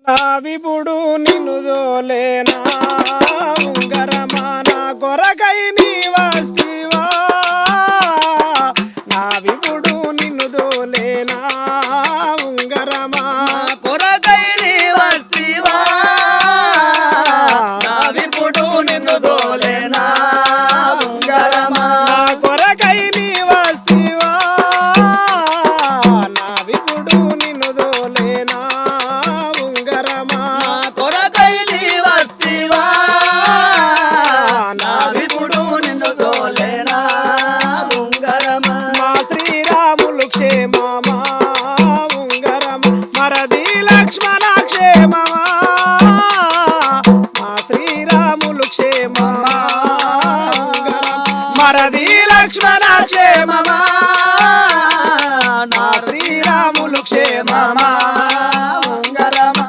నా విపుడు నిన్ను దోలేనా ఉంగరమా నా కొరకై నీ వస్తివా నా విపుడు నిన్ను దోలేనా ఉంగరమా